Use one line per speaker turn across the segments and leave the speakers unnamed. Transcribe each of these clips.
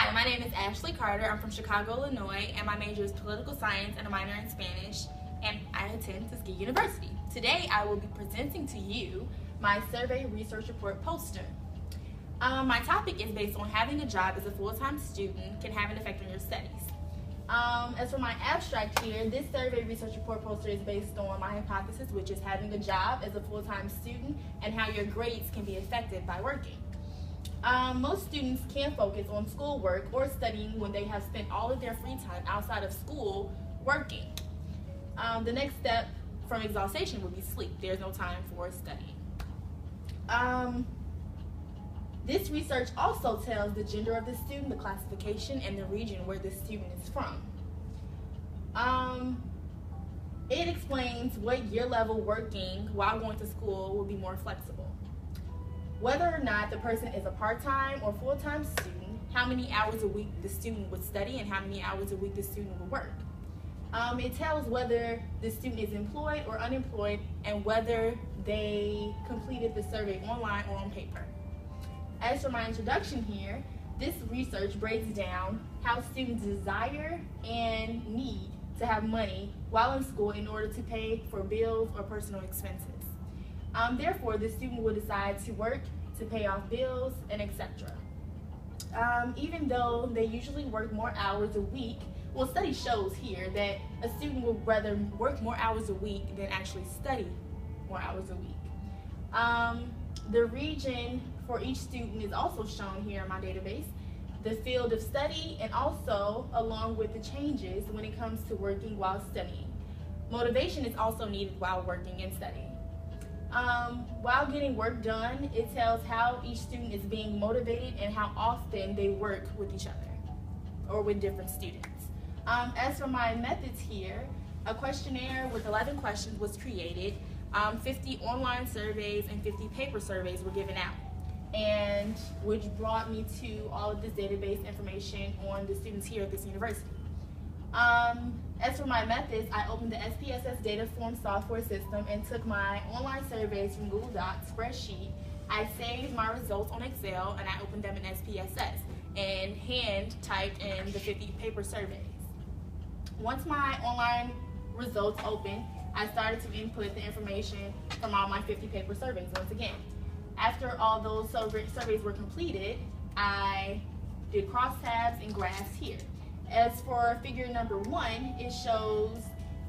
Hi, my name is Ashley Carter. I'm from Chicago, Illinois, and my major is political science and a minor in Spanish, and I attend Tuskegee University. Today, I will be presenting to you my survey research report poster. My topic is based on having a job as a full-time student can have an effect on your studies. As for my abstract here, this survey research report poster is based on my hypothesis, which is having a job as a full-time student and how your grades can be affected by working. Most students can focus on schoolwork or studying when they have spent all of their free time outside of school working. The next step from exhaustion would be sleep. There's no time for studying. This research also tells the gender of the student, the classification, and the region where the student is from. It explains what year level working while going to school will be more flexible. Whether or not the person is a part-time or full-time student, how many hours a week the student would study and how many hours a week the student would work. It tells whether the student is employed or unemployed and whether they completed the survey online or on paper. As for my introduction here, this research breaks down how students desire and need to have money while in school in order to pay for bills or personal expenses. Therefore, the student will decide to work to pay off bills and etc. Even though they usually work more hours a week, well, study shows here that a student will rather work more hours a week than actually study more hours a week. The region for each student is also shown here in my database, the field of study, and also along with the changes when it comes to working while studying. Motivation is also needed while working and studying. While getting work done, it tells how each student is being motivated and how often they work with each other or with different students. As for my methods here, a questionnaire with 11 questions was created. 50 online surveys and 50 paper surveys were given out, and which brought me to all of this database information on the students here at this university. As for my methods, I opened the SPSS data form software system and took my online surveys from Google Docs spreadsheet. I saved my results on Excel and I opened them in SPSS and hand typed in the 50 paper surveys. Once my online results opened, I started to input the information from all my 50 paper surveys once again. After all those surveys were completed, I did crosstabs and graphs here. As for figure number 1, it shows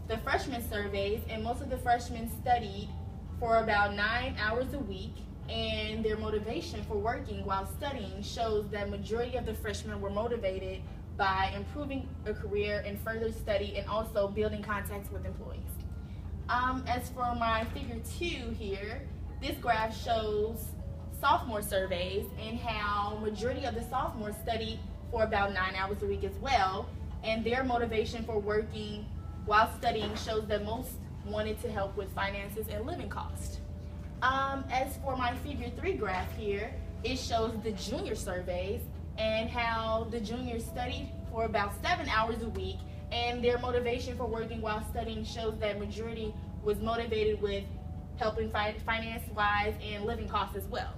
the freshman surveys, and most of the freshmen studied for about 9 hours a week, and their motivation for working while studying shows that majority of the freshmen were motivated by improving a career and further study and also building contacts with employees. As for my figure 2 here, this graph shows sophomore surveys and how majority of the sophomores studied for about 9 hours a week as well, and their motivation for working while studying shows that most wanted to help with finances and living costs. As for my figure 3 graph here, it shows the junior surveys and how the juniors studied for about 7 hours a week, and their motivation for working while studying shows that majority was motivated with helping finance-wise and living costs as well.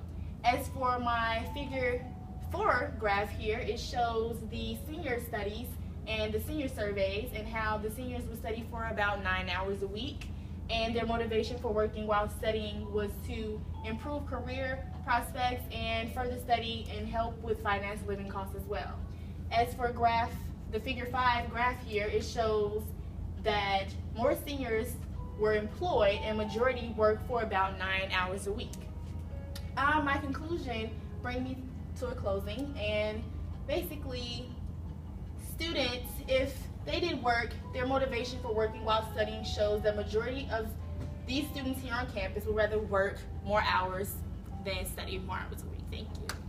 As for my figure 4 graph here, it shows the senior studies and the senior surveys and how the seniors would study for about 9 hours a week, and their motivation for working while studying was to improve career prospects and further study and help with finance living costs as well. As for the figure 5 graph here, it shows that more seniors were employed and majority worked for about 9 hours a week. My conclusion brings me to a closing, and basically students, if they did work, their motivation for working while studying shows that majority of these students here on campus would rather work more hours than study more hours a week. Thank you.